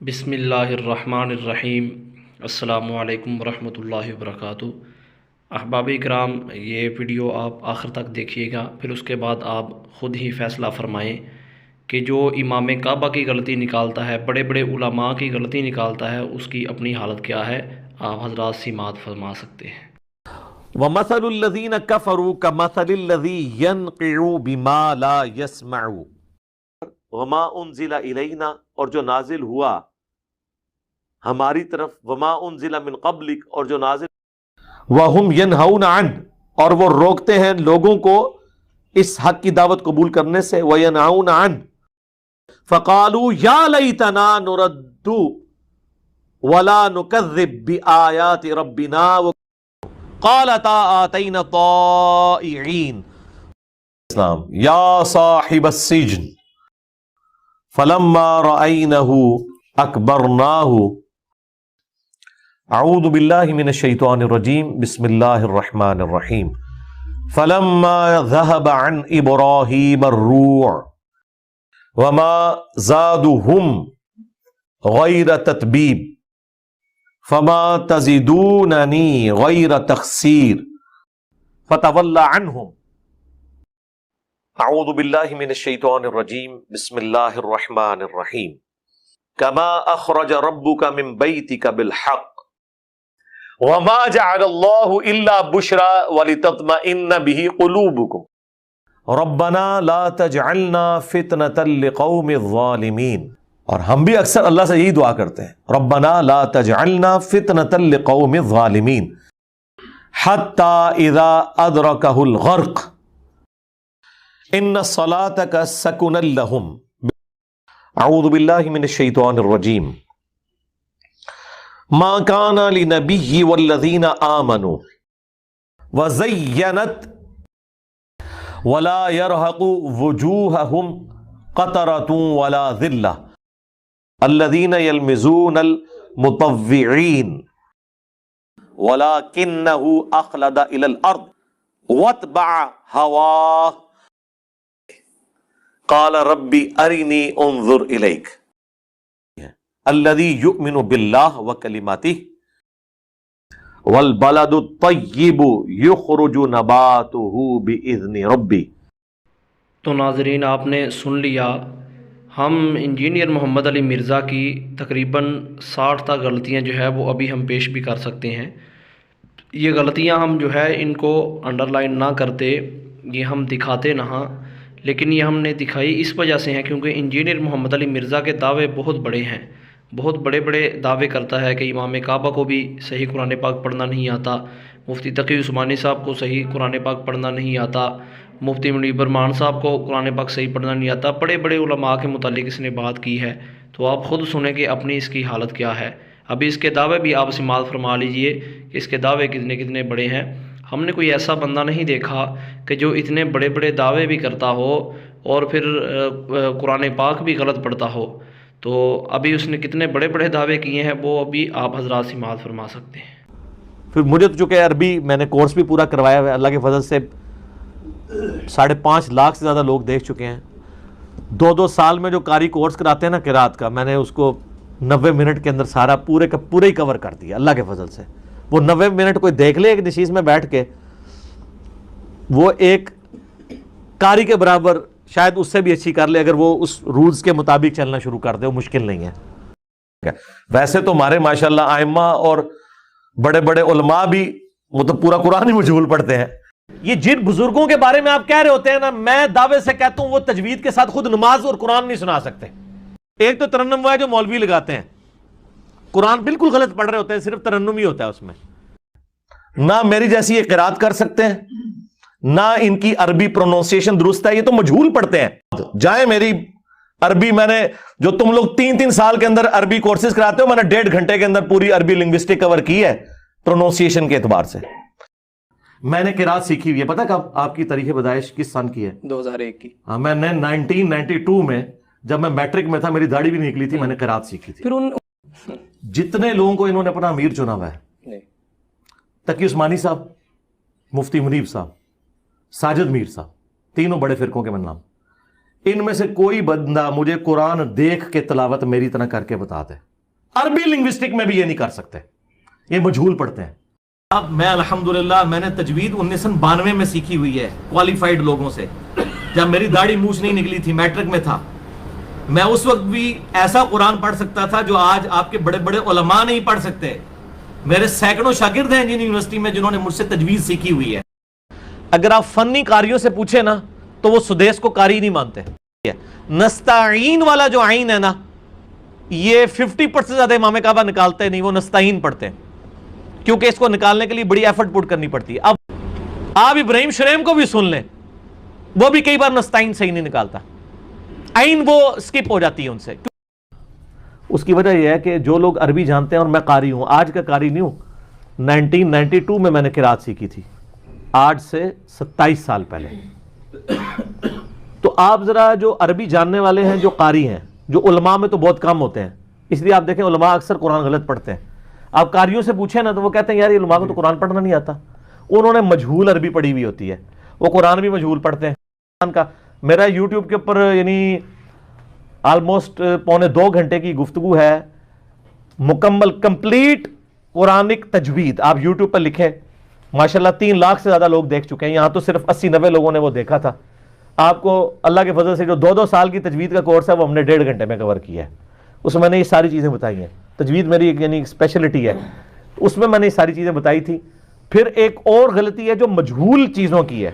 بسم اللہ الرحمن الرحیم۔ السلام علیکم ورحمۃ اللہ وبرکاتہ۔ احباب کرام، یہ ویڈیو آپ آخر تک دیکھیے گا، پھر اس کے بعد آپ خود ہی فیصلہ فرمائیں کہ جو امام کعبہ کی غلطی نکالتا ہے، بڑے بڑے علماء کی غلطی نکالتا ہے، اس کی اپنی حالت کیا ہے۔ آپ حضرات سماعت فرما سکتے ہیں۔ وَمَثَلُ الَّذِينَ كَفَرُوا كَمَثَلِ الَّذِي يَنْقِعُ بِمَا لَا يَسْمَعُ وَمَا أُنزِلَ إِلَيْنَا، اور جو نازل ہوا ہماری طرف، وَمَا أُنزِلَ مِن قَبْلِكَ، اور جو نازل، وَهُمْ يَنْهَوْنَ عَنْهُ، اور وہ روکتے ہیں لوگوں کو اس حق کی دعوت قبول کرنے سے، وَيَنْهَوْنَ عَنْهُ فَقَالُوا يَا لَيْتَنَا نُرَدُّ وَلَا نُكَذِّبْ بِآيَاتِ رَبِّنَا قَالَتَا آتَيْنَا طَائِعِينَ یا صاحب السجن فلما رأينه أكبرناه۔ اعوذ باللہ من الشیطان الرجیم، بسم اللہ الرحمن الرحیم۔ فلما ذهب عن إبراہیم الروع وما زادهم غیر تتبیب فما تزدوننی غیر تخسیر فتول عنہم۔ اعوذ باللہ من الشیطان الرجیم، بسم اللہ الرحمن الرحیم۔ کما اخرج ربک من بیتک بالحق وما جعل اللہ الا بشرا ولتطمئن به قلوبکم ربنا لا تجعلنا فتنة لقوم الظالمین۔ اور ہم بھی اکثر اللہ سے یہی دعا کرتے ہیں، ربنا لا تجعلنا فتنة لقوم الظالمین حتی اذا ادرکہ الغرق ان صلاتک سکن لہم۔ اعوذ باللہ من الشیطان الرجیم۔ ما کان لنبی والذین آمنوا وزینت ولا يرهق وجوہہم قطرۃ ولا ذلہ الذین یلمزون المطوعین ولکنہ اخلد الی الارض واتبع ہواہ قال ربی ارنی انظر الیک الذی یؤمن باللہ وکلماتہ والبلد الطیب یخرج نباتہ باذن ربی۔ تو ناظرین، آپ نے سن لیا، ہم انجینئر محمد علی مرزا کی تقریباً 60 تا غلطیاں جو ہے وہ ابھی ہم پیش بھی کر سکتے ہیں۔ یہ غلطیاں ہم جو ہے ان کو انڈر لائن نہ کرتے، یہ ہم دکھاتے نہ، لیکن یہ ہم نے دکھائی اس وجہ سے ہیں کیونکہ انجینئر محمد علی مرزا کے دعوے بہت بڑے ہیں، بہت بڑے بڑے دعوے کرتا ہے کہ امام کعبہ کو بھی صحیح قرآن پاک پڑھنا نہیں آتا، مفتی تقی عثمانی صاحب کو صحیح قرآن پاک پڑھنا نہیں آتا، مفتی منیب الرحمان صاحب کو قرآن پاک صحیح پڑھنا نہیں آتا، بڑے بڑے علماء کے متعلق اس نے بات کی ہے۔ تو آپ خود سنیں کہ اپنی اس کی حالت کیا ہے۔ ابھی اس کے دعوے بھی آپ سماعت فرما لیجئے کہ اس کے دعوے کتنے کتنے بڑے ہیں۔ ہم نے کوئی ایسا بندہ نہیں دیکھا کہ جو اتنے بڑے بڑے دعوے بھی کرتا ہو اور پھر قرآن پاک بھی غلط پڑھتا ہو۔ تو ابھی اس نے کتنے بڑے بڑے دعوے کیے ہیں وہ ابھی آپ حضرات سماعت فرما سکتے ہیں۔ پھر مجھے تو چونکہ عربی میں نے کورس بھی پورا کروایا ہوا ہے، اللہ کے فضل سے 5.5 لاکھ سے زیادہ لوگ دیکھ چکے ہیں۔ 2 سال میں جو قاری کورس کراتے ہیں نا قرات کا، میں نے اس کو 90 منٹ کے اندر سارا پورے کا پورے ہی کور کر دیا اللہ کے فضل سے۔ وہ 90 منٹ کوئی دیکھ لے ایک نشیز میں بیٹھ کے، وہ ایک قاری کے برابر شاید اس سے بھی اچھی کر لے اگر وہ اس رولز کے مطابق چلنا شروع کر دے، وہ مشکل نہیں ہے۔ ویسے تو ہمارے ماشاءاللہ ائمہ اور بڑے بڑے علماء بھی وہ تو پورا قرآن ہی مجہول پڑھتے ہیں۔ یہ جن بزرگوں کے بارے میں آپ کہہ رہے ہوتے ہیں نا، میں دعوے سے کہتا ہوں وہ تجوید کے ساتھ خود نماز اور قرآن نہیں سنا سکتے۔ ایک تو ترنم وہ ہے جو مولوی لگاتے ہیں، قرآن بالکل غلط پڑھ رہے ہوتے ہیں، صرف ترنم ہی ہوتا ہے اس میں، نہ میری جیسی یہ قرات کر سکتے ہیں، نہ ان کی عربی پروننسیشن درست ہے، یہ تو مجہول پڑھتے ہیں۔ جائیں میری عربی، میں نے جو تم لوگ 3 سال کے اندر عربی کورسز کراتے ہو، میں نے 1.5 گھنٹے کے اندر پوری عربی لنگوسٹک کور کی ہے پروننسیشن کے اعتبار سے۔ میں نے قرات سیکھی ہوئی ہے، پتہ کب آپ کی تاریخ پیدائش کس سن کی ہے؟ 2001 کی۔ ہاں، میں نے 1992 میں جب میں میٹرک میں تھا، میری داڑھی بھی نہیں نکلی تھی، میں نے قرات سیکھی تھی۔ جتنے لوگوں کو انہوں نے اپنا امیر چنا ہوا ہے، تقی عثمانی صاحب، مفتی منیب صاحب، ساجد میر صاحب، تینوں بڑے فرقوں کے نام، ان میں سے کوئی بندہ مجھے قرآن دیکھ کے تلاوت میری طرح کر کے بتا دے۔ عربی لنگوسٹک میں بھی یہ نہیں کر سکتے, یہ مجہول پڑھتے ہیں. اب میں الحمدللہ میں نے تجوید 1992 میں سیکھی ہوئی ہے کوالیفائڈ لوگوں سے, جب میری داڑھی مونچھ نہیں نکلی تھی, میٹرک میں تھا. میں اس وقت بھی ایسا قرآن پڑھ سکتا تھا جو آج آپ کے بڑے بڑے علماء نہیں پڑھ سکتے. میرے سینکڑوں شاگرد ہیں انجینئرنگ یونیورسٹی میں جنہوں نے مجھ سے تجوید سیکھی ہوئی ہے. اگر آپ فنی قاریوں سے پوچھیں نا تو وہ سدیس کو قاری نہیں مانتے. نستعین والا جو عین ہے نا, یہ 50% زیادہ امام کعبہ نکالتے نہیں, وہ نستعین پڑھتے ہیں, کیونکہ اس کو نکالنے کے لیے بڑی ایفرٹ پٹ کرنی پڑتی ہے. اب آپ ابراہیم شریم کو بھی سن لیں, وہ بھی کئی بار نستعین صحیح نہیں نکالتا, عین وہ سکپ ہو جاتی ہے ان سے. اس کی وجہ یہ ہے کہ جو لوگ عربی جانتے ہیں, اور میں قاری ہوں, آج کا قاری نہیں ہوں, 1992 میں نے قرات سیکھی تھی, آج سے 27 سال پہلے. تو آپ ذرا جو عربی جاننے والے ہیں, جو قاری ہیں, جو علماء میں تو بہت کم ہوتے ہیں, اس لیے آپ دیکھیں علماء اکثر قرآن غلط پڑھتے ہیں. آپ قاریوں سے پوچھیں نا تو وہ کہتے ہیں یار یہ علماء کو تو قرآن پڑھنا نہیں آتا. انہوں نے مجہول عربی پڑھی ہوئی ہوتی ہے, وہ قرآن بھی مجہول پڑھتے ہیں. قرآن کا میرا یوٹیوب کے اوپر یعنی آلموسٹ 1.25 گھنٹے کی گفتگو ہے, مکمل کمپلیٹ قرآنک تجوید. آپ یوٹیوب پر لکھیں, ماشاءاللہ 3 لاکھ سے زیادہ لوگ دیکھ چکے ہیں. یہاں تو صرف 80-90 لوگوں نے وہ دیکھا تھا. آپ کو اللہ کے فضل سے جو 2 سال کی تجوید کا کورس ہے وہ ہم نے 1.5 گھنٹے میں کور کیا ہے. اس میں نے یہ ساری چیزیں بتائی ہیں. تجوید میری ایک یعنی اسپیشلٹی ہے, اس میں نے یہ ساری چیزیں بتائی تھی. پھر ایک اور غلطی ہے جو مجہول چیزوں کی ہے.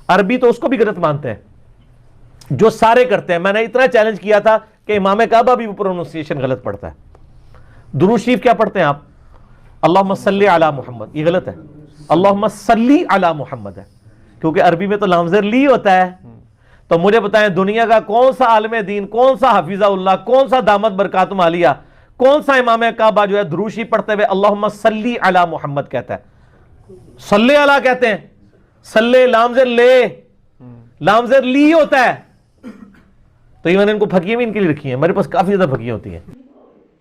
عربی تو اس کو بھی غلط مانتے ہیں جو سارے کرتے ہیں. میں نے اتنا چیلنج کیا تھا کہ امام کعبہ بھی پروننسیشن غلط پڑھتا ہے. درود شریف کیا پڑھتے ہیں آپ؟ اللہم صلی علی محمد, یہ غلط ہے. اللہم صلی علی محمد ہے, کیونکہ عربی میں تو لام زیر لی ہوتا ہے. تو مجھے بتائیں دنیا کا کون سا عالم دین, کون سا حفیظہ اللہ, کون سا دامت برکاتہم عالیہ, کون سا امام کعبہ جو ہے درود شریف پڑھتے ہوئے اللہم صلی علی محمد کہتا ہے؟ صلی علی کہتے ہیں, صلی لام زیر لے, لام زیر لی ہوتا ہے. تو یہ میں نے ان کو پھکیاں بھی ان کے لیے رکھی ہیں, میرے پاس کافی زیادہ پھکیاں ہوتی ہیں.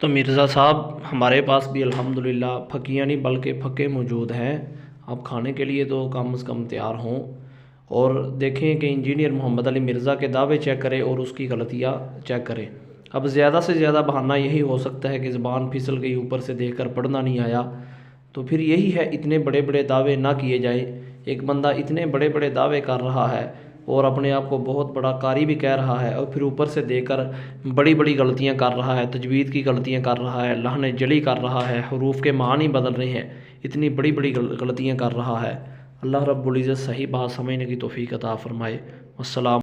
تو مرزا صاحب ہمارے پاس بھی الحمدللہ پھکیاں نہیں بلکہ پھکے موجود ہیں. آپ کھانے کے لیے تو کم از کم تیار ہوں, اور دیکھیں کہ انجینئر محمد علی مرزا کے دعوے چیک کریں اور اس کی غلطیاں چیک کریں. اب زیادہ سے زیادہ بہانہ یہی ہو سکتا ہے کہ زبان پھسل گئی, اوپر سے دیکھ کر پڑھنا نہیں آیا. تو پھر یہی ہے, اتنے بڑے بڑے دعوے نہ کیے جائیں. ایک بندہ اتنے بڑے بڑے دعوے کر رہا ہے اور اپنے آپ کو بہت بڑا قاری بھی کہہ رہا ہے, اور پھر اوپر سے دیکھ کر بڑی بڑی غلطیاں کر رہا ہے, تجوید کی غلطیاں کر رہا ہے, لحن جلی کر رہا ہے, حروف کے معانی بدل رہے ہیں, اتنی بڑی بڑی غلطیاں کر رہا ہے. اللہ رب العزت صحیح بات سمجھنے کی توفیق عطا فرمائے. والسلام.